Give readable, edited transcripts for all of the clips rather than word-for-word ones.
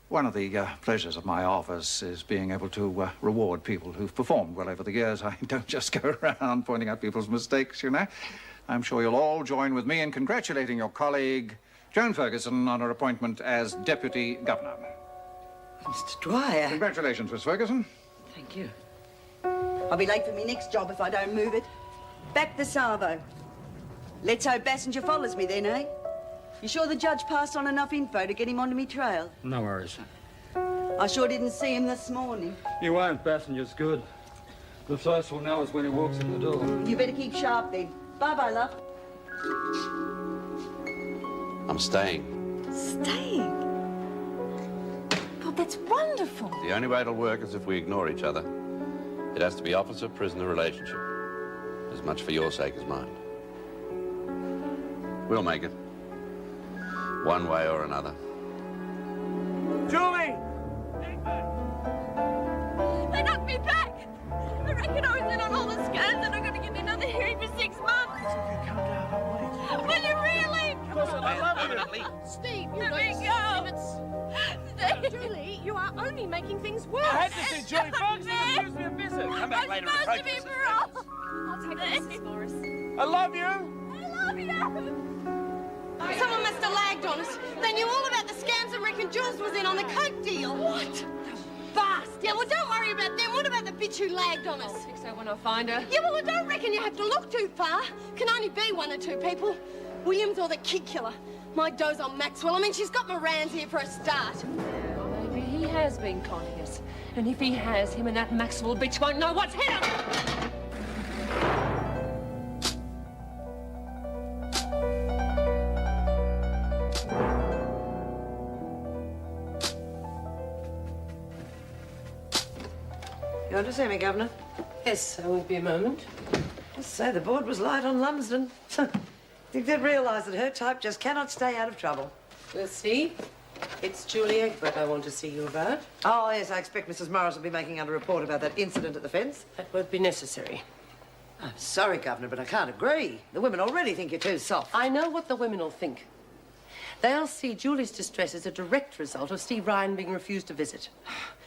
One of the pleasures of my office is being able to reward people who've performed well over the years. I don't just go around pointing out people's mistakes, you know. I'm sure you'll all join with me in congratulating your colleague, Joan Ferguson, on her appointment as Deputy Governor. Mr. Dwyer. Congratulations, Miss Ferguson. Thank you. I'll be late for my next job if I don't move it. Back the salvo. Let's hope Bassinger follows me then, eh? You sure the judge passed on enough info to get him onto me trail? No worries. I sure didn't see him this morning. You won't. Bassinger's good. The first we'll know is when he walks in the door. You better keep sharp then. Bye-bye, love. I'm staying. Staying? God, that's wonderful. The only way it'll work is if we ignore each other. It has to be officer-prisoner relationship. As much for your sake as mine. We'll make it. One way or another. Julie! They knocked me back. I reckon I was in on all the scans and I'm going to give me another hearing for 6 months. Calm down, I'm Will you really? Of course I love you. Steve, you let me go. Steve. Julie, you are only making things worse. I had to see Julie Ferguson refuse me a visit. Come back later and I'm supposed to protest. be parole. I'll take this, Morris. I love you. I love you. Someone must have lagged on us. They knew all about the scams and reckoned Jules was in on the coke deal. What? Fast. Yeah, well, don't worry about them. What about the bitch who lagged on us? I'll fix her when I find her. Yeah, well, I don't reckon you have to look too far. Can only be one or two people. Williams or the kid killer. My doze on Maxwell. I mean, she's got Moran's here for a start. Well, maybe he has been conning us. And if he has, him and that Maxwell bitch won't know what's hit him. You want to see me, Governor? Yes, I won't be a moment. Just say the board was light on Lumsden. Think they'd realise that her type just cannot stay out of trouble. Well, Steve, it's Julie Egbert I want to see you about. Oh, yes, I expect Mrs. Morris will be making out a report about that incident at the fence. That won't be necessary. I'm sorry, Governor, but I can't agree. The women already think you're too soft. I know what the women will think. They'll see Julie's distress as a direct result of Steve Ryan being refused a visit.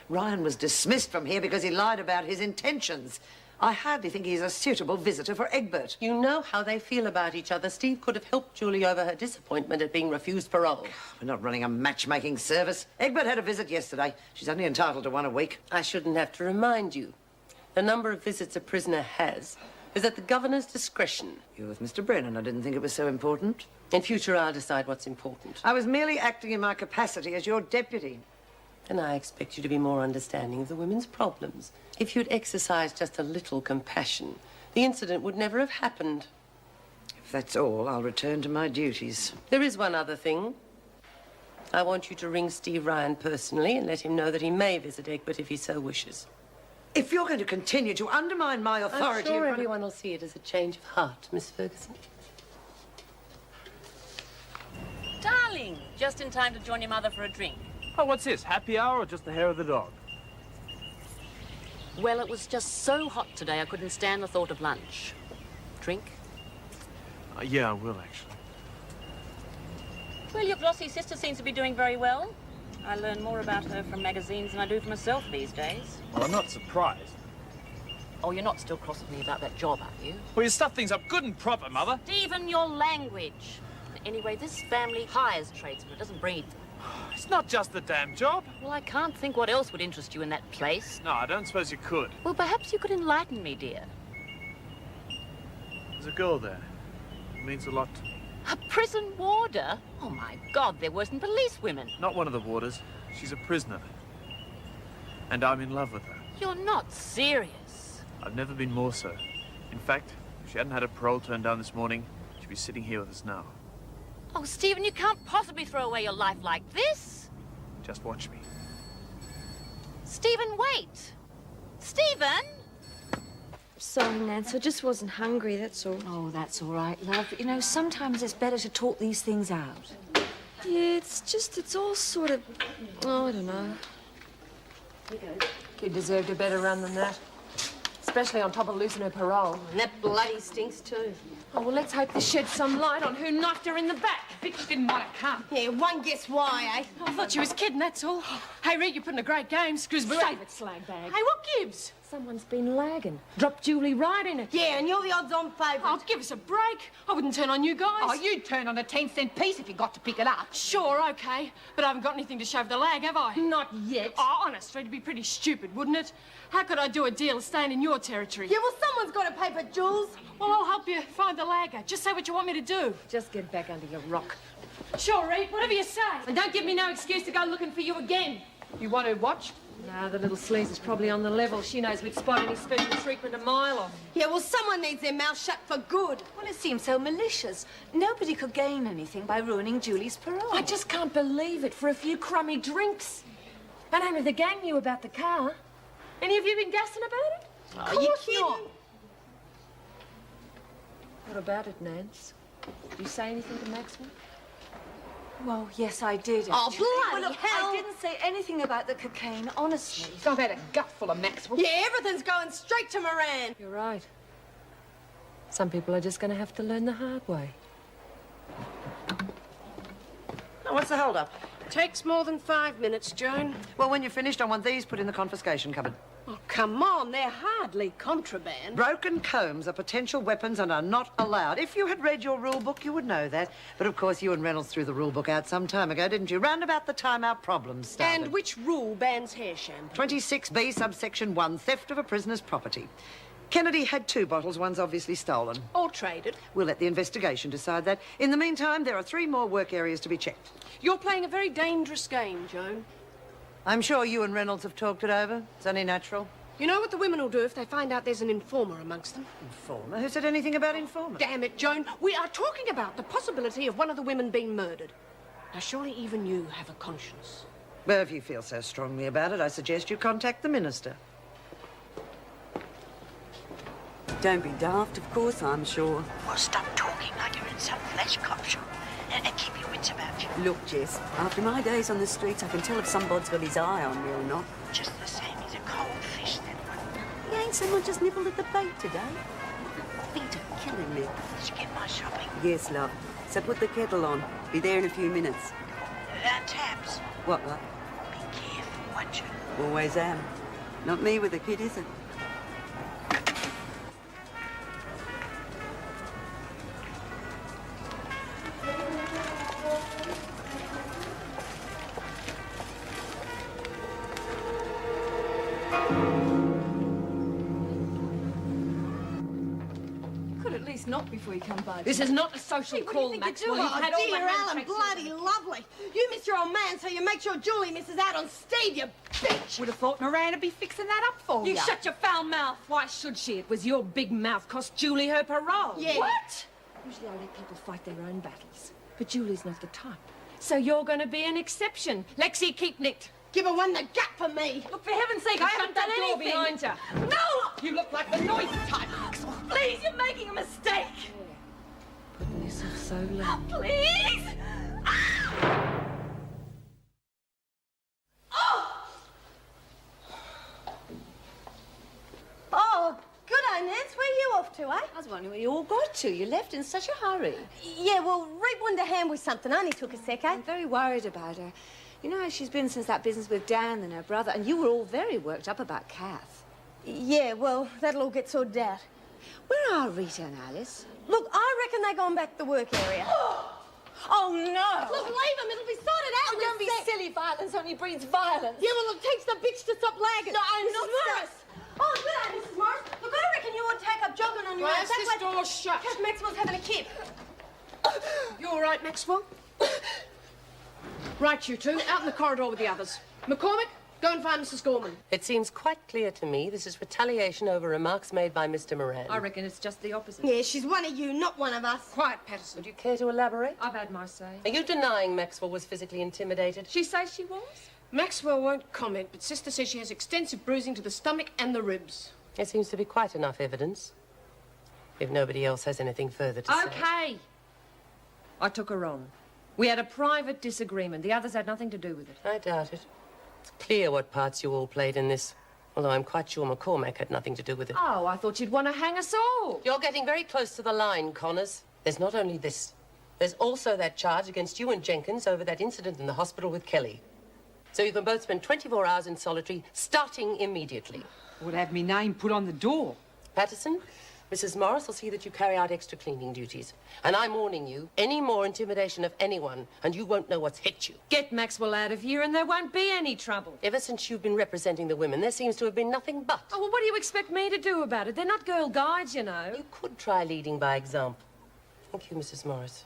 Ryan was dismissed from here because he lied about his intentions. I hardly think he's a suitable visitor for Egbert. You know how they feel about each other. Steve could have helped Julie over her disappointment at being refused parole. We're not running a matchmaking service. Egbert had a visit yesterday. She's only entitled to one a week. I shouldn't have to remind you. The number of visits a prisoner has is at the governor's discretion. You were with Mr. Brennan. I didn't think it was so important. In future, I'll decide what's important. I was merely acting in my capacity as your deputy. And I expect you to be more understanding of the women's problems. If you'd exercised just a little compassion, the incident would never have happened. If that's all, I'll return to my duties. There is one other thing. I want you to ring Steve Ryan personally and let him know that he may visit Egbert if he so wishes. If you're going to continue to undermine my authority... I'm sure everyone will see it as a change of heart, Miss Ferguson. Darling, just in time to join your mother for a drink. Oh, what's this? Happy hour or just the hair of the dog? Well, it was just so hot today I couldn't stand the thought of lunch. Drink? Yeah, I will, actually. Well, your glossy sister seems to be doing very well. I learn more about her from magazines than I do for myself these days. Well, I'm not surprised. Oh, you're not still cross with me about that job, are you? Well, you stuff things up good and proper, Mother. Stephen, your language. Anyway, this family hires tradesmen, it doesn't breed them. It's not just the damn job. Well, I can't think what else would interest you in that place. No, I don't suppose you could. Well, perhaps you could enlighten me, dear. There's a girl there. It means a lot to me. A prison warder? Oh, my God, they're worse than police women. Not one of the warders. She's a prisoner. And I'm in love with her. You're not serious. I've never been more so. In fact, if she hadn't had her parole turned down this morning, she'd be sitting here with us now. Oh, Stephen, you can't possibly throw away your life like this. Just watch me. Stephen, wait. Stephen? Sorry, Nance, I just wasn't hungry, that's all. Oh, that's all right, love. You know, sometimes it's better to talk these things out. Yeah, it's all sort of... Oh, I don't know. Kid deserved a better run than that. especially on top of losing her parole. And that bloody stinks too. Oh, well, let's hope this sheds some light on who knifed her in the back. Bitch didn't want to come. Yeah, one guess why, eh? I thought she was kidding, that's all. Hey, Reed, you're putting a great game. Save it, slag bag. Hey, what gives? Someone's been lagging. Dropped Julie right in it. Yeah, and you're the odds-on favourite. Oh, give us a break. I wouldn't turn on you guys. Oh, you'd turn on a 10-cent piece if you got to pick it up. Sure, okay. But I haven't got anything to shove the lag, have I? Not yet. Oh, honestly, it'd be pretty stupid, wouldn't it? How could I do a deal staying in your territory? Yeah, well, someone's got to pay for Jules. Well, I'll help you find the lagger. Just say what you want me to do. Just get back under your rock. Sure, Reed, whatever you say. And don't give me no excuse to go looking for you again. You want to watch? No, the little sleaze is probably on the level. She knows we'd spot any special treatment a mile off. Yeah, well, someone needs their mouth shut for good. Well, it seems so malicious. Nobody could gain anything by ruining Julie's parole. I just can't believe it for a few crummy drinks. And only the gang knew about the car. Any of you been gassing about it? Are you kidding? Not. What about it, Nance? Did you say anything to Maxwell? Well, yes, I did. Oh, actually. bloody Well, look, hell. I didn't say anything about the cocaine, honestly. I've had a gutful of Maxwell. Yeah, everything's going straight to Moran. You're right. Some people are just going to have to learn the hard way. Now, what's the hold-up? Takes more than 5 minutes, Joan. Well, when you're finished, I want these put in the confiscation cupboard. Oh, come on, they're hardly contraband. Broken combs are potential weapons and are not allowed. If you had read your rule book, you would know that. But, of course, you and Reynolds threw the rule book out some time ago, didn't you? Round about the time our problems started. And which rule bans hair shampoo? 26B, subsection 1, theft of a prisoner's property. Kennedy had 2 bottles. One's obviously stolen. Or traded. We'll let the investigation decide that. In the meantime, there are 3 more work areas to be checked. You're playing a very dangerous game, Joan. I'm sure you and Reynolds have talked it over. It's only natural. You know what the women will do if they find out there's an informer amongst them? Informer? Who said anything about informer? Damn it, Joan. We are talking about the possibility of one of the women being murdered. Now, surely even you have a conscience. Well, if you feel so strongly about it, I suggest you contact the minister. Don't be daft, of course, I'm sure. Well, stop talking like you're in some flesh cop shop and keep your wits about you. Look, Jess, after my days on the streets, I can tell if somebody's got his eye on me or not. Just the same, he's a cold fish, that one. Ain't someone just nibbled at the bait today? Feet are killing me. Did you get my shopping? Yes, love. So put the kettle on. Be there in a few minutes. Tabs. What, love? Be careful, won't you? Always am. Not me with a kid, is it? Could at least not before you come by. This is not a social Hey, what call, do you think Maxwell. you're You've doing? had all Oh, the dear Alan, handshakes bloody lovely. You miss your old man, so you make sure Julie misses out on Steve, you bitch. Would have thought Miranda be fixing that up for you. You shut your foul mouth. Why should she? It was your big mouth cost Julie her parole. Yeah. What? Usually I let people fight their own battles. But Julie's not the type. So you're going to be an exception. Lexie, keep nicked. Give her one the gap for me. Look, for heaven's sake, I Shut haven't that done door anything. behind you. No! You look like the noisy type, Maxwell. Please, you're making a mistake. Putting yourself so low. Please! Oh, good day, Nance. Where are you off to, eh? I was wondering where you all got to. You left in such a hurry. Yeah, well, Reed wanted a hand with something. Only took a sec, eh? I'm very worried about her. You know how she's been since that business with Dan and her brother, and you were all very worked up about Kath. Yeah, well, that'll all get sorted out. Where are Rita and Alice? Look, I reckon they're going back to the work area. Oh, no! Look, leave them. It'll be sorted out in Don't a be sec. silly. Violence only breeds violence. Yeah, well, it takes the bitch to stop lagging. No, I'm Mrs. not Morris. Oh, good day, Mrs. Morris. Look, I reckon you ought to take up jogging on your own. Why is this door shut? Kath Maxwell's having a kip. You all right, Maxwell? Right, you two. Out in the corridor with the others. McCormick, go and find Mrs. Gorman. It seems quite clear to me this is retaliation over remarks made by Mr. Moran. I reckon it's just the opposite. Yeah, she's one of you, not one of us. Quiet, Patterson. Would you care to elaborate? I've had my say. Are you denying Maxwell was physically intimidated? She says she was? Maxwell won't comment, but Sister says she has extensive bruising to the stomach and the ribs. There seems to be quite enough evidence. If nobody else has anything further to say. Okay. I took her on. We had a private disagreement. The others had nothing to do with it. I doubt it. It's clear what parts you all played in this. Although I'm quite sure McCormack had nothing to do with it. Oh, I thought you'd want to hang us all. You're getting very close to the line, Connors. There's not only this. There's also that charge against you and Jenkins over that incident in the hospital with Kelly. So you can both spend 24 hours in solitary, starting immediately. Would have me name put on the door. Patterson, Mrs. Morris will see that you carry out extra cleaning duties. And I'm warning you, any more intimidation of anyone, and you won't know what's hit you. Get Maxwell out of here and there won't be any trouble. Ever since you've been representing the women, there seems to have been nothing but. Oh, well, what do you expect me to do about it? They're not girl guides, you know. You could try leading by example. Thank you, Mrs. Morris.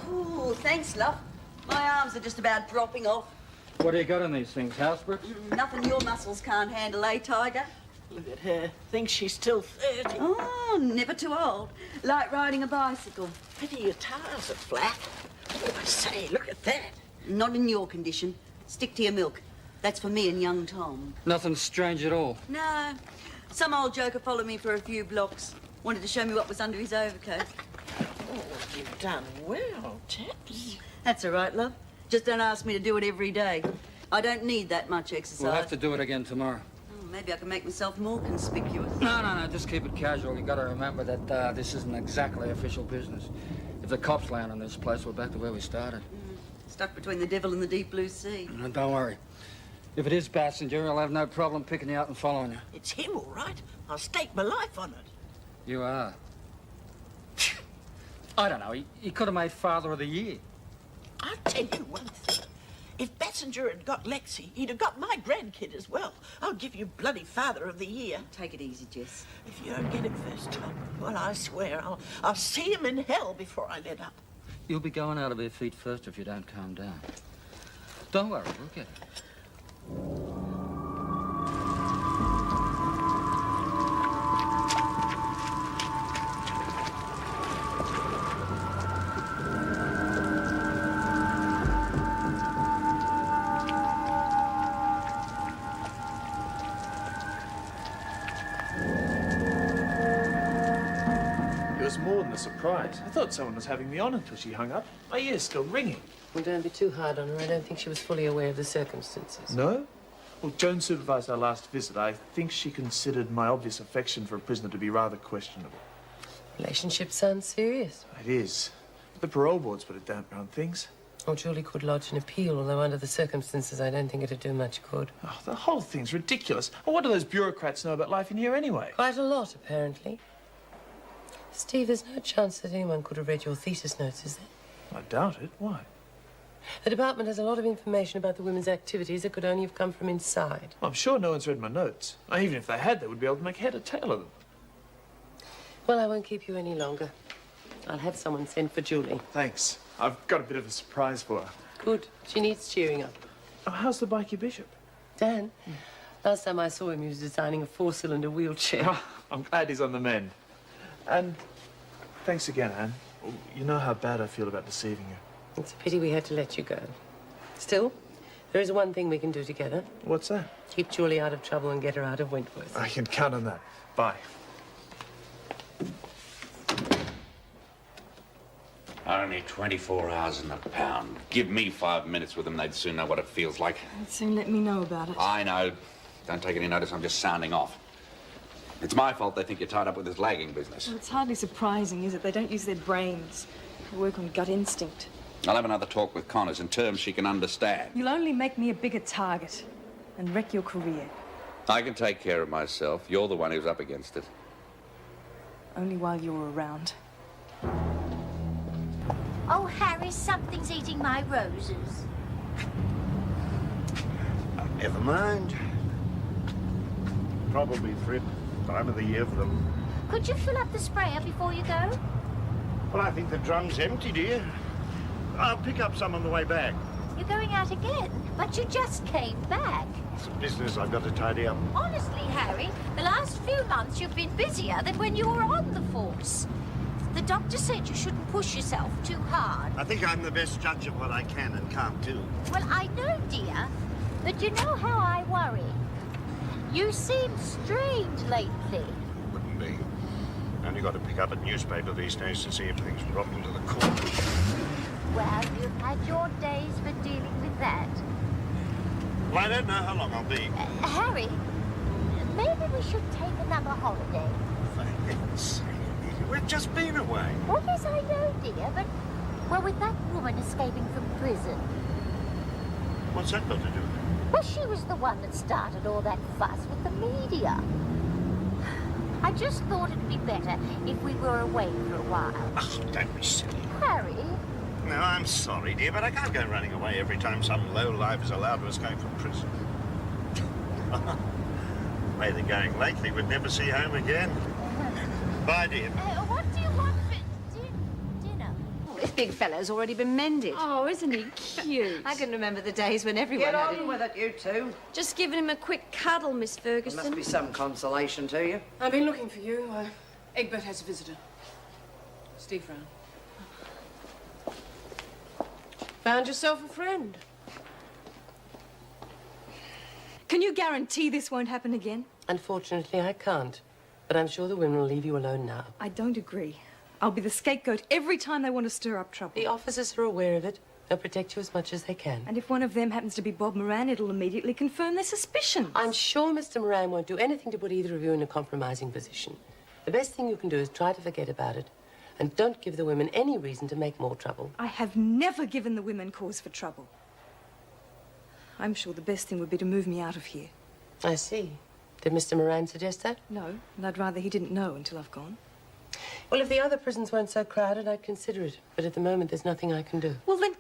Oh, thanks, love. My arms are just about dropping off. What do you got in these things, housebricks? Nothing your muscles can't handle, eh, Tiger? Look at her. Thinks she's still 30. Oh, never too old. Like riding a bicycle. Pity your tires are flat. Oh, I say, look at that. Not in your condition. Stick to your milk. That's for me and young Tom. Nothing strange at all. No. Some old joker followed me for a few blocks. Wanted to show me what was under his overcoat. Oh, you've done well, Taps. That's all right, love. Just don't ask me to do it every day. I don't need that much exercise. We'll have to do it again tomorrow. Oh, maybe I can make myself more conspicuous. No, just keep it casual. You gotta remember that this isn't exactly official business. If the cops land on this place, we're back to where we started. Stuck between the devil and the deep blue sea. No, don't worry. If it is Bassinger, I'll have no problem picking you out and following you. It's him, all right. I'll stake my life on it. You are. I don't know. He could have made Father of the Year. I'll tell you one thing. If Bassinger had got Lexie, he'd have got my grandkid as well. I'll give you bloody Father of the Year. Take it easy, Jess. If you don't get him first time, well, I swear, I'll see him in hell before I let up. You'll be going out of their feet first if you don't calm down. Don't worry, we'll get it. It was more than a surprise. I thought someone was having me on until she hung up. My ear's still ringing. Well, don't be too hard on her. I don't think she was fully aware of the circumstances. No? Well, Joan supervised our last visit. I think she considered my obvious affection for a prisoner to be rather questionable. Relationship sounds serious. It is. The parole board's put a damper on things. Oh, Julie could lodge an appeal, although under the circumstances, I don't think it'd do much good. Oh, the whole thing's ridiculous. Well, what do those bureaucrats know about life in here anyway? Quite a lot, apparently. Steve, there's no chance that anyone could have read your thesis notes, is there? I doubt it. Why? The department has a lot of information about the women's activities that could only have come from inside. Well, I'm sure no one's read my notes. Even if they had, they would be able to make head or tail of them. Well, I won't keep you any longer. I'll have someone send for Julie. Thanks. I've got a bit of a surprise for her. Good. She needs cheering up. Oh, how's the bikey bishop? Dan, last time I saw him, he was designing a 4-cylinder wheelchair. Oh, I'm glad he's on the mend. And thanks again, Anne. You know how bad I feel about deceiving you. It's a pity we had to let you go. Still, there is one thing we can do together. What's that? Keep Julie out of trouble and get her out of Wentworth. I can count on that. Bye. Only 24 hours in the pound. Give me 5 minutes with them, they'd soon know what it feels like. They'd soon let me know about it. I know. Don't take any notice, I'm just sounding off. It's my fault they think you're tied up with this lagging business. Well, it's hardly surprising, is it? They don't use their brains. They work on gut instinct. I'll have another talk with Connors in terms she can understand. You'll only make me a bigger target and wreck your career. I can take care of myself. You're the one who's up against it. Only while you're around. Oh, Harry, something's eating my roses. Never mind. Probably Fred. Time of the year for them. Could you fill up the sprayer before you go? Well, I think the drum's empty, dear. I'll pick up some on the way back. You're going out again, but you just came back. Some business I've got to tidy up. Honestly, Harry, the last few months you've been busier than when you were on the force. The doctor said you shouldn't push yourself too hard. I think I'm the best judge of what I can and can't do. Well, I know, dear, but you know how I worry. You seem strange lately. Wouldn't be. Only got to pick up a newspaper these days to see everything's rotten to the core. Well, you've had your days for dealing with that. Well, I don't know how long I'll be. Harry, maybe we should take another holiday. For heaven's sake, Amelia, we've just been away. Oh, yes, I know, dear, but... Well, with that woman escaping from prison... What's that got to do with it? Well, she was the one that started all that fuss with the media. I just thought it'd be better if we were away for a while. Oh, don't be silly. Harry? No, I'm sorry, dear, but I can't go running away every time some lowlife is allowed to escape from prison. The way they're going lately, we'd never see home again. Bye, dear. What do you want for dinner? Oh, this big fellow's already been mended. Oh, isn't he cute? I can remember the days when everyone Get had on it. with it, you two. Just giving him a quick cuddle, Miss There Ferguson. must be some consolation to you. I've been looking for you. Egbert has a visitor. Steve Brown. Found yourself a friend. Can you guarantee this won't happen again? Unfortunately, I can't. But I'm sure the women will leave you alone now. I don't agree. I'll be the scapegoat every time they want to stir up trouble. The officers are aware of it. They'll protect you as much as they can. And if one of them happens to be Bob Moran, it'll immediately confirm their suspicions. I'm sure Mr. Moran won't do anything to put either of you in a compromising position. The best thing you can do is try to forget about it. And don't give the women any reason to make more trouble. I have never given the women cause for trouble. I'm sure the best thing would be to move me out of here. I see. Did Mr. Moran suggest that? No, and I'd rather he didn't know until I've gone. Well, if the other prisons weren't so crowded, I'd consider it. But at the moment, there's nothing I can do. Well, then,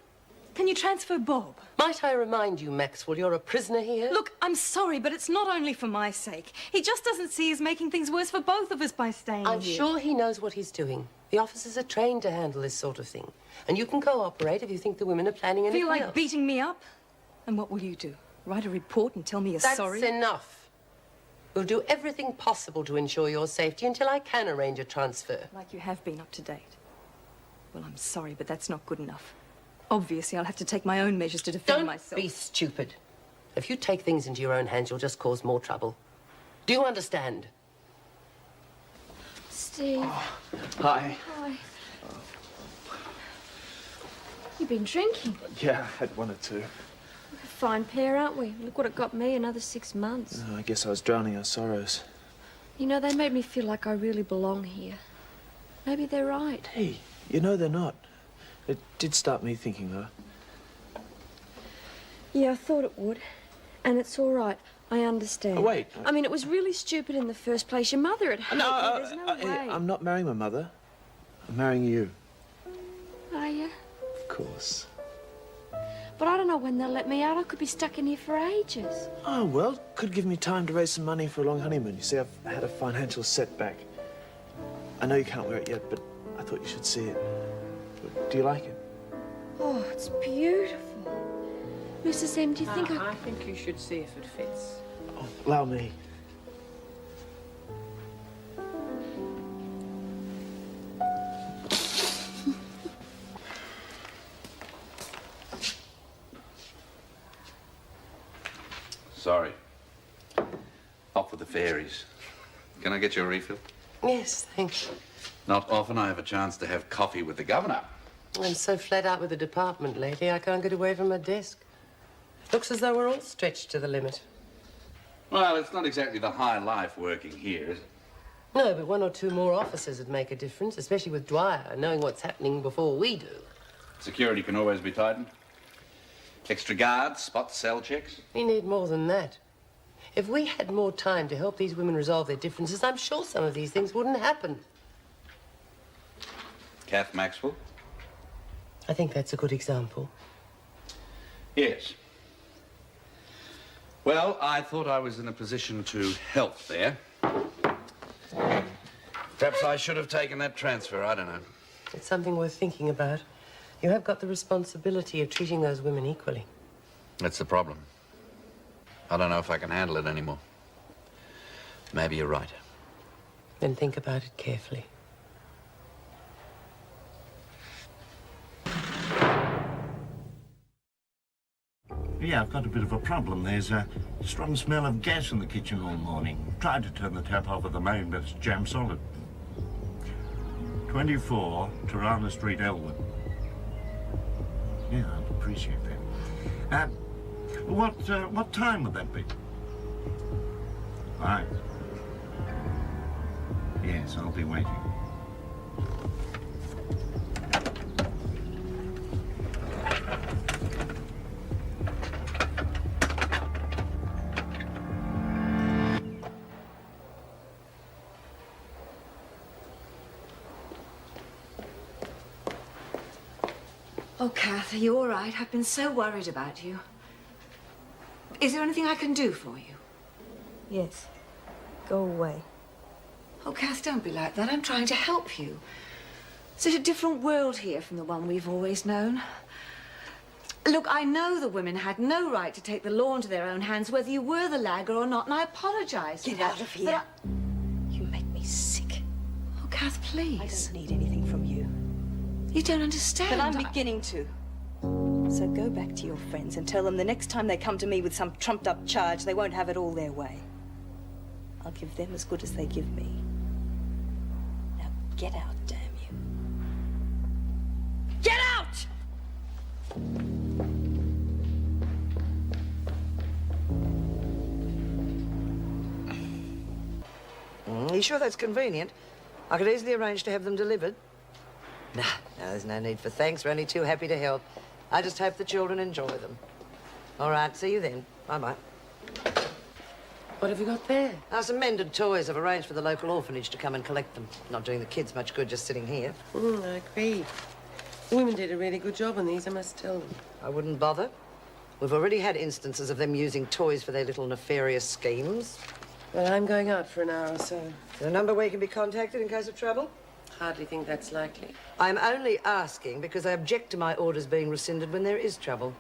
can you transfer Bob? Might I remind you, Maxwell, you're a prisoner here? Look, I'm sorry, but it's not only for my sake. He just doesn't see us making things worse for both of us by staying I'm here. sure he knows what he's doing. The officers are trained to handle this sort of thing. And you can cooperate if you think the women are planning anything Feel like else. beating me up? And what will you do? Write a report and tell me you're sorry? That's enough. We'll do everything possible to ensure your safety until I can arrange a transfer. Like you have been up to date. Well, I'm sorry, but that's not good enough. Obviously, I'll have to take my own measures to defend myself. Don't be stupid. If you take things into your own hands, you'll just cause more trouble. Do you understand? Steve. Hi. Hi. You've been drinking. Yeah, I had one or two. We're a fine pair, aren't we? Look what it got me, another 6 months. I guess I was drowning our sorrows. You know, they made me feel like I really belong here. Maybe they're right. Hey, you know they're not. It did start me thinking, though. Yeah, I thought it would. And it's all right. I understand. Oh, wait. I mean, it was really stupid in the first place. Your mother had hate me. There's no way. I'm not marrying my mother. I'm marrying you. Are you? Of course. But I don't know when they'll let me out. I could be stuck in here for ages. Oh, well, could give me time to raise some money for a long honeymoon. You see, I've had a financial setback. I know you can't wear it yet, but I thought you should see it. Do you like it? Oh, it's beautiful. Mrs. M, do you think I think you should see if it fits. Oh, allow me. Sorry. Off with the fairies. Can I get you a refill? Yes, thanks. Not often I have a chance to have coffee with the governor. I'm so flat out with the department lately, I can't get away from my desk. Looks as though we're all stretched to the limit. Well, it's not exactly the high life working here, is it? No, but 1 or 2 more officers would make a difference, especially with Dwyer, knowing what's happening before we do. Security can always be tightened. Extra guards, spot cell checks. We need more than that. If we had more time to help these women resolve their differences, I'm sure some of these things wouldn't happen. Kath Maxwell? I think that's a good example. Yes. Well, I thought I was in a position to help there. Perhaps I should have taken that transfer, I don't know. It's something worth thinking about. You have got the responsibility of treating those women equally. That's the problem. I don't know if I can handle it anymore. Maybe you're right. Then think about it carefully. Yeah, I've got a bit of a problem. There's Strong smell of gas in the kitchen all morning. Tried to turn the tap off at the main, but it's jam solid. 24 Tirana Street, Elwood. Yeah, I'd appreciate that. What time would that be? Right. Yes, I'll be waiting. Oh, Kath, are you all right? I've been so worried about you. Is there anything I can do for you? Yes. Go away. Oh, Kath, don't be like that. I'm trying to help you. It's a different world here from the one we've always known. Look, I know the women had no right to take the law into their own hands, whether you were the lagger or not, and I apologize for that. Get out of here. You make me sick. Oh, Kath, please. I don't need anything from you. You don't understand. But I'm beginning to. So go back to your friends and tell them the next time they come to me with some trumped-up charge, they won't have it all their way. I'll give them as good as they give me. Now get out, damn you. Get out! Are you sure that's convenient? I could easily arrange to have them delivered. No, there's no need for thanks. We're only too happy to help. I just hope the children enjoy them. All right, see you then. Bye-bye. What have you got there? Some mended toys. I've arranged for the local orphanage to come and collect them. Not doing the kids much good just sitting here. I agree. The women did a really good job on these, I must tell them. I wouldn't bother. We've already had instances of them using toys for their little nefarious schemes. Well, I'm going out for an hour or so. Is there a number where you can be contacted in case of trouble? Hardly think that's likely. I'm only asking because I object to my orders being rescinded when there is trouble.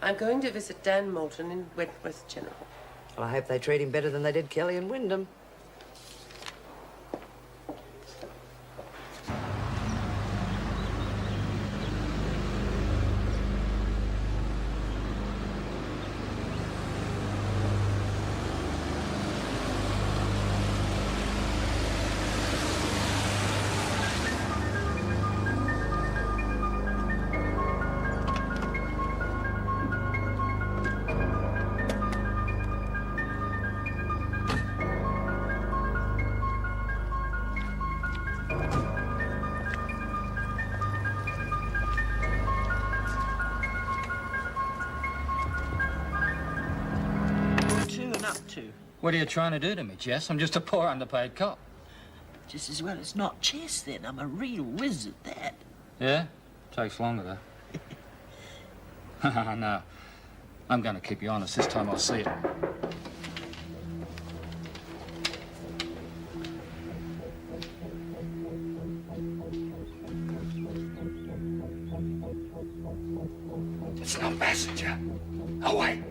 I'm going to visit Dan Moulton in Wentworth General. Well, I hope they treat him better than they did Kelly and Wyndham. What are you trying to do to me, Jess? I'm just a poor underpaid cop. Just as well it's not chess, then. I'm a real whiz at that. Yeah? Takes longer, though. No. I'm going to keep you honest. This time I'll see it. It's not Bassinger. Away.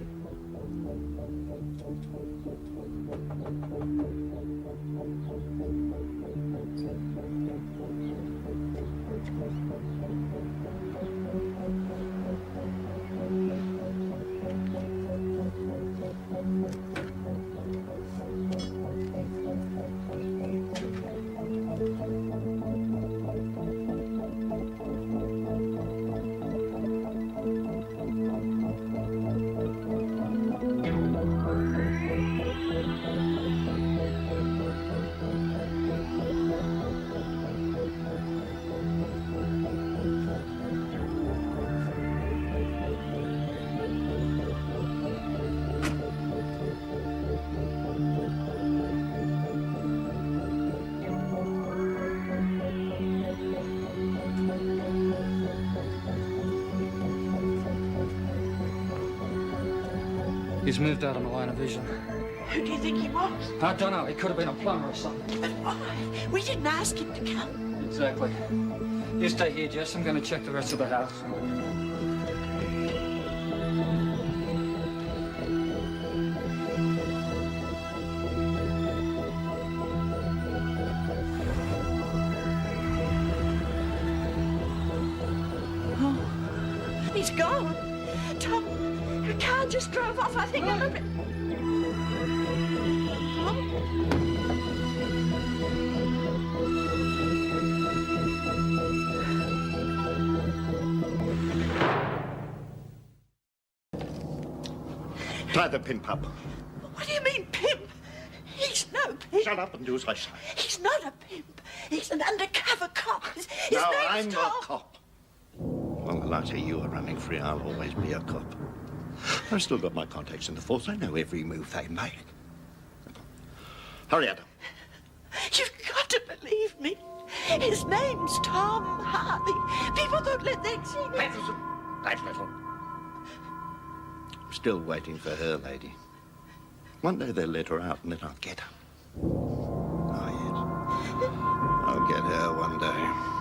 He's moved out of my line of vision. Who do you think he was? I don't know. He could have been a plumber or something. But why? We didn't ask him to come. Exactly. You stay here, Jess. I'm going to check the rest of the house. He's gone. Tom, the car just drove off. I think I'm a bit... Tie the pimp up. What do you mean, pimp? He's no pimp. Shut up and do as I say. He's not a pimp. He's an undercover cop. His No, name's I'm Tom. a cop. Well, the night you are running free, I'll always be a cop. I've still got my contacts in the force. I know every move they make. Hurry, Adam. You've got to believe me. His name's Tom Harley. People don't let Lexie... That little. I'm still waiting for her, lady. One day they'll let her out and then I'll get her. Oh, yes. I'll get her one day.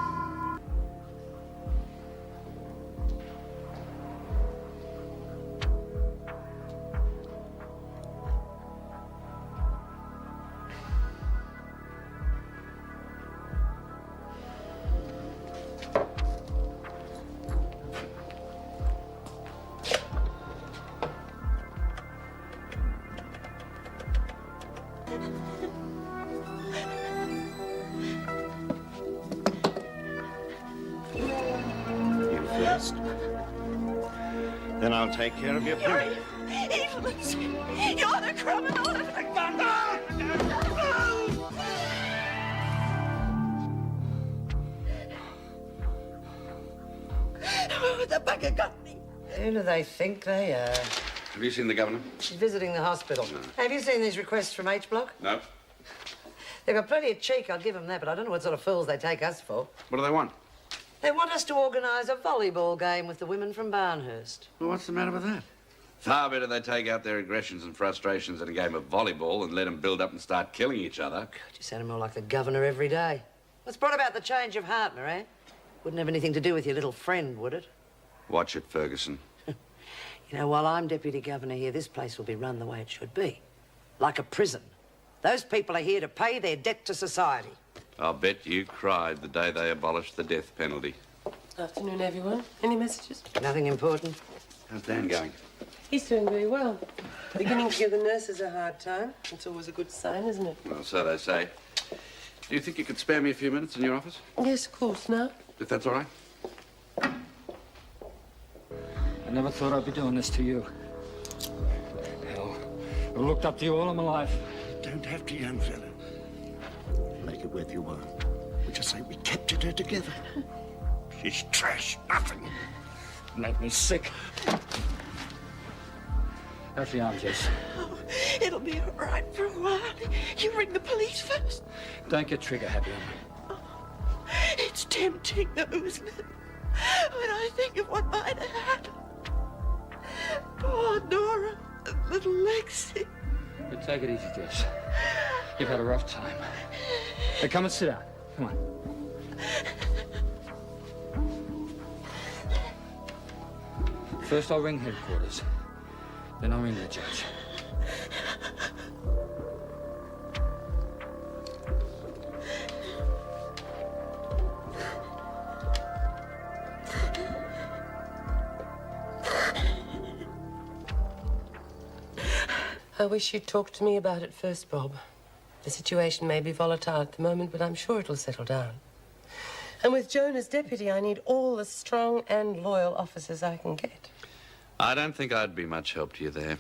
Then I'll take care of your pimp. Evil, Lexie. You're the criminal. Oh, the bugger got me. Who do they think they are? Have you seen the governor? She's visiting the hospital. No. Have you seen these requests from H Block? No. They've got plenty of cheek, I'll give them that, but I don't know what sort of fools they take us for. What do they want? They want us to organise a volleyball game with the women from Barnhurst. Well, what's the matter with that? Far better they take out their aggressions and frustrations in a game of volleyball and let them build up and start killing each other. God, you sound more like the governor every day. What's brought about the change of heart, Moran? Wouldn't have anything to do with your little friend, would it? Watch it, Ferguson. You know, while I'm deputy governor here, this place will be run the way it should be. Like a prison. Those people are here to pay their debt to society. I'll bet you cried the day they abolished the death penalty. Afternoon, everyone. Any messages? Nothing important. How's Dan going? He's doing very well. Beginning to give the nurses a hard time. It's always a good sign, isn't it? Well, so they say. Do you think you could spare me a few minutes in your office? Yes, of course. Now? If that's all right. I never thought I'd be doing this to you. Hell, I've looked up to you all of my life. You don't have to, young fella. Make it worth your while. We just say we captured her together. She's trash, nothing. Make me sick. How's the arm, Jess? Oh, it'll be all right for a while. You ring the police first. Don't get trigger happy on me. It's tempting, though, isn't it? When I think of what might have happened. Poor Nora and little Lexie. But take it easy, Jess. You've had a rough time. Hey, come and sit down. Come on. First I'll ring headquarters. Then I'll ring the judge. I wish you'd talk to me about it first, Bob. The situation may be volatile at the moment, but I'm sure it'll settle down. And with Joan as deputy, I need all the strong and loyal officers I can get. I don't think I'd be much help to you there.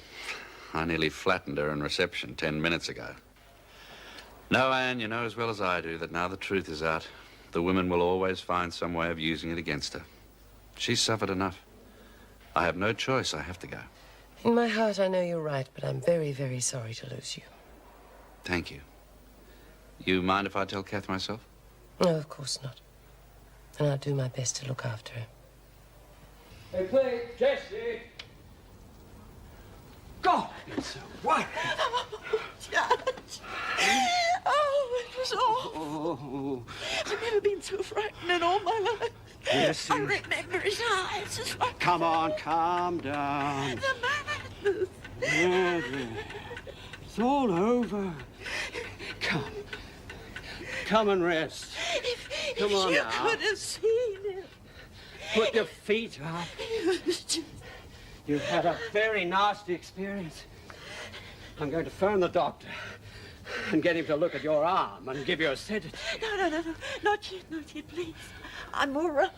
I nearly flattened her in reception 10 minutes ago. No, Anne, you know as well as I do that now the truth is out, the women will always find some way of using it against her. She's suffered enough. I have no choice. I have to go. In my heart, I know you're right, but I'm very, very sorry to lose you. Thank you. You mind if I tell Kath myself? No, of course not. And I'll do my best to look after her. Hey, please, Jessie! God, it's what? Oh, Judge. Oh, it was awful. Oh. I've never been so frightened in all my life. Jessie. I remember his eyes. As well. Come on, calm down. The madness. Madness. It's all over. Come and rest. Come on you now. could have seen it. Put your feet up. You've had a very nasty experience. I'm going to phone the doctor and get him to look at your arm and give you a sedative. No. Not yet, please. I'm all right.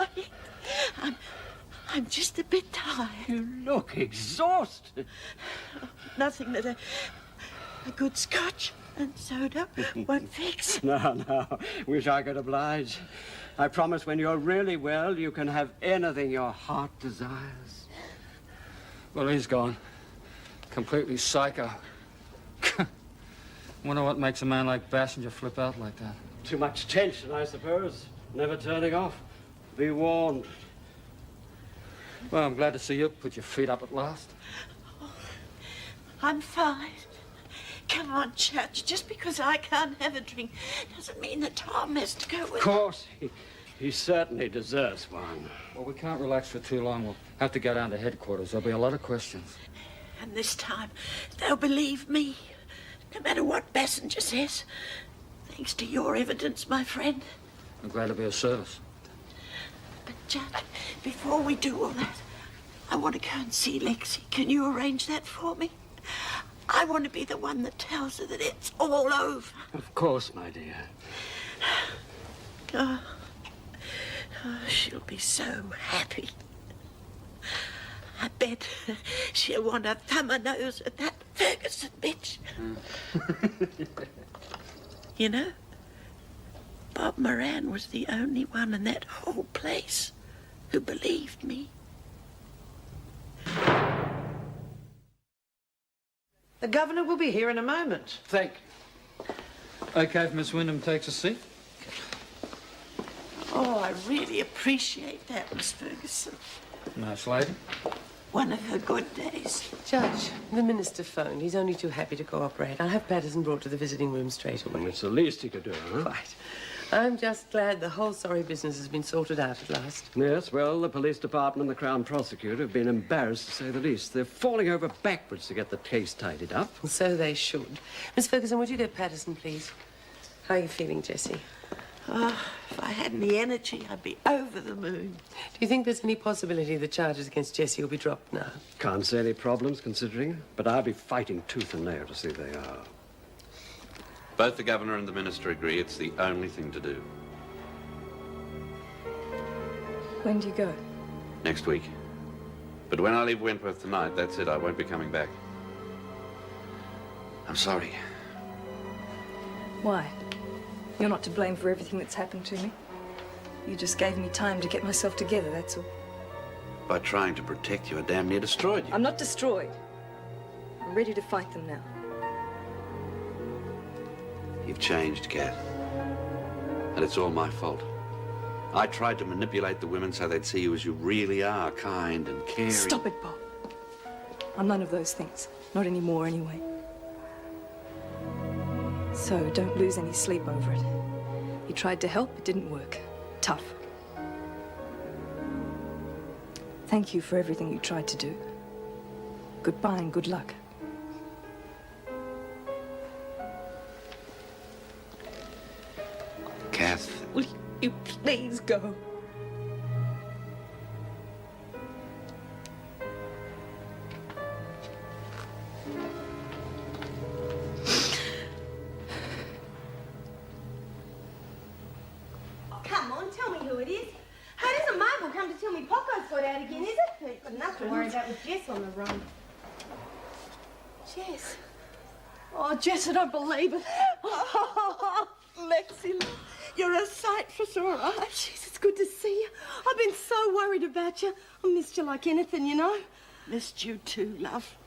I'm I'm just a bit tired. You look exhausted. Nothing that a good scotch and soda won't fix. No. Wish I could oblige. I promise when you're really well, you can have anything your heart desires. Well, he's gone. Completely psycho. Wonder what makes a man like Bassinger flip out like that. Too much tension, I suppose. Never turning off. Be warned. Well, I'm glad to see you put your feet up at last. Oh, I'm fine. Come on, Judge. Just because I can't have a drink doesn't mean that Tom has to go with Of course, he certainly deserves one. Well, we can't relax for too long. We'll have to go down to headquarters. There'll be a lot of questions. And this time, they'll believe me, no matter what Bassinger says. Thanks to your evidence, my friend. I'm glad to be of service. But, Judge, before we do all that, I want to go and see Lexie. Can you arrange that for me? I want to be the one that tells her that it's all over. Of course, my dear. Oh, she'll be so happy. I bet she'll want to thumb her nose at that Ferguson bitch. You know, Bob Moran was the only one in that whole place who believed me. The governor will be here in a moment. Thank you. Okay, if Miss Wyndham takes a seat. Oh, I really appreciate that, Miss Ferguson. Nice lady. One of her good days. Judge, the minister phoned. He's only too happy to cooperate. I'll have Patterson brought to the visiting room straight away. It's the least he could do, huh? Quite. I'm just glad the whole sorry business has been sorted out at last. Yes, well, the police department and the Crown Prosecutor have been embarrassed, to say the least. They're falling over backwards to get the case tidied up. So they should. Miss Ferguson, would you get Patterson, please? How are you feeling, Jessie? Oh, if I had any energy, I'd be over the moon. Do you think there's any possibility the charges against Jessie will be dropped now? Can't see any problems, considering. But I'll be fighting tooth and nail to see they are. Both the governor and the minister agree it's the only thing to do. When do you go? Next week. But when I leave Wentworth tonight, that's it. I won't be coming back. I'm sorry. Why? You're not to blame for everything that's happened to me. You just gave me time to get myself together, that's all. By trying to protect you, I damn near destroyed you. I'm not destroyed. I'm ready to fight them now. You've changed, Kath. And it's all my fault. I tried to manipulate the women so they'd see you as you really are, kind and caring. Stop it, Bob. I'm none of those things. Not anymore, anyway. So don't lose any sleep over it. You tried to help, it didn't work. Tough. Thank you for everything you tried to do. Goodbye and good luck. Kath. Will you please go? Come on, tell me who it is. Hey, it isn't Mabel come to tell me Poco's got out again, is it? You've got enough to worry about with Jess on the run. Jess? Oh, Jess, I don't believe it. Oh, Lexie, you're a sight for sore eyes. Jeez, it's good to see you. I've been so worried about you. I missed you like anything, you know. Missed you too, love.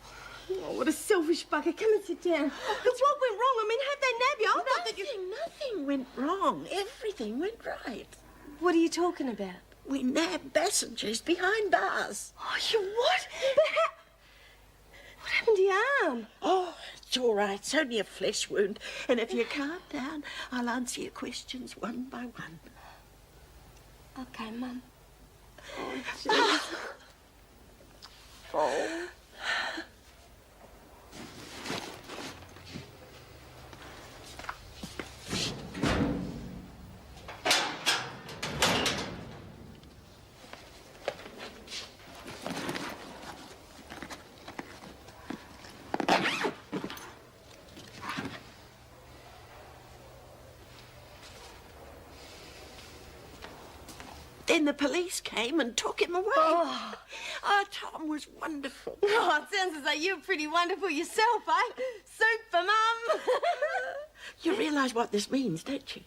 Oh, what a selfish bugger. Come and sit down. It's what went wrong. I mean, how'd they nab you? I thought that you... Nothing went wrong. Everything went right. What are you talking about? We nabbed Bassingers behind bars. Oh, you what? But how... What happened to your arm? Oh, it's all right. It's only a flesh wound. And if you calm down, I'll answer your questions one by one. Okay, Mum. Oh, jeez. Oh. Then the police came and took him away. Oh, Tom was wonderful. Oh, it sounds as though you're pretty wonderful yourself, eh? Soup for Mum. You realise what this means, don't you?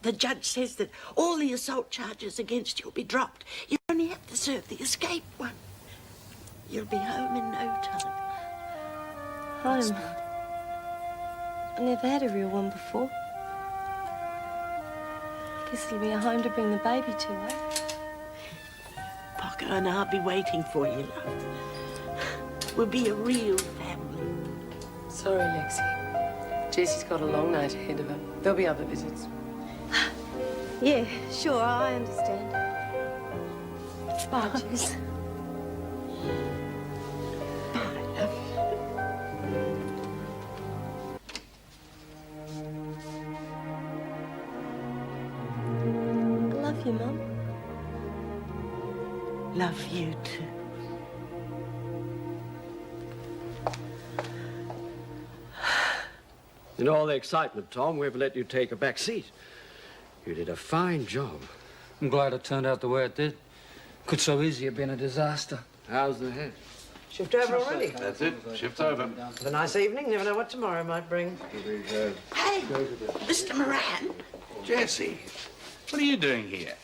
The judge says that all the assault charges against you will be dropped. You only have to serve the escape one. You'll be home in no time. Home? I never had a real one before. Guess it'll be a home to bring the baby to, eh? Paco and I'll be waiting for you, love. We'll be a real family. Sorry, Lexie. Jessie's got a long night ahead of her. There'll be other visits. Yeah, sure, I understand. Bye, Jess. I love you, Mum. Love you too. In all the excitement, Tom, we've let you take a back seat. You did a fine job. I'm glad it turned out the way it did. Could so easily have been a disaster. How's the head? Shift over already? That's it. Shift's over. Have a nice evening. Never know what tomorrow might bring. Hey, Mr. Moran. Jessie, what are you doing here?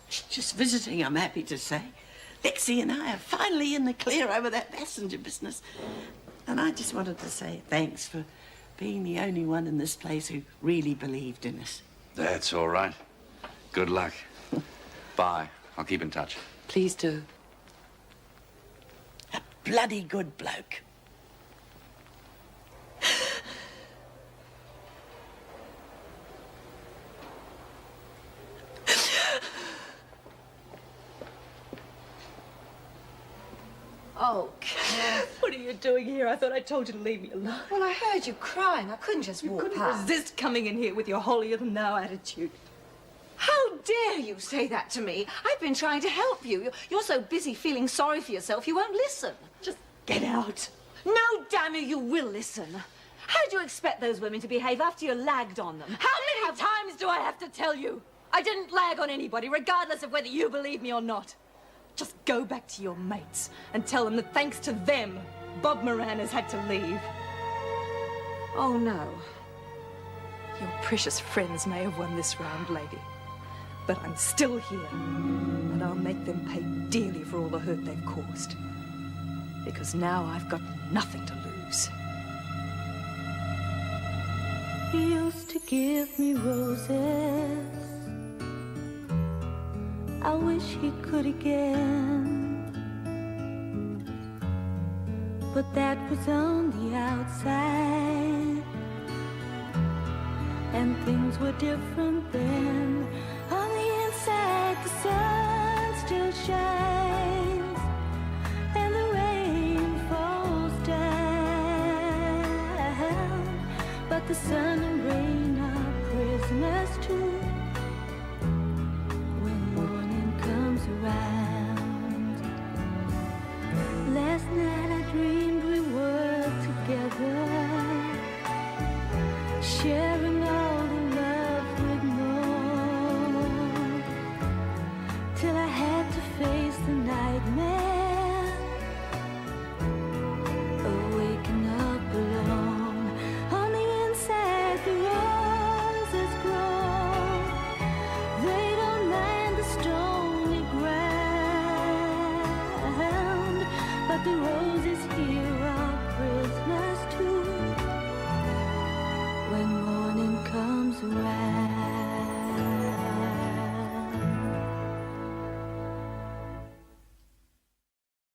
Just visiting, I'm happy to say. Lexie and I are finally in the clear over that Bassinger business. And I just wanted to say thanks for being the only one in this place who really believed in us. That's all right. Good luck. Bye. I'll keep in touch. Please do. A bloody good bloke. Oh, Kath. What are you doing here? I thought I told you to leave me alone. Well, I heard you crying. I couldn't just You walk couldn't past. resist coming in here with your holier-than-thou attitude. How dare you say that to me? I've been trying to help you. You're so busy feeling sorry for yourself, you won't listen. Just get out. No, damn you, you will listen. How do you expect those women to behave after you lagged on them? How many times do I have to tell you? I didn't lag on anybody, regardless of whether you believe me or not. Just go back to your mates and tell them that thanks to them, Bob Moran has had to leave. Oh, no. Your precious friends may have won this round, lady. But I'm still here, and I'll make them pay dearly for all the hurt they've caused. Because now I've got nothing to lose. He used to give me roses. I wish he could again. But that was on the outside, and things were different then. On the inside, the sun still shines, and the rain falls down. But the sun and rain are prisoners too. When morning comes around, last night I dreamed we were together, sharing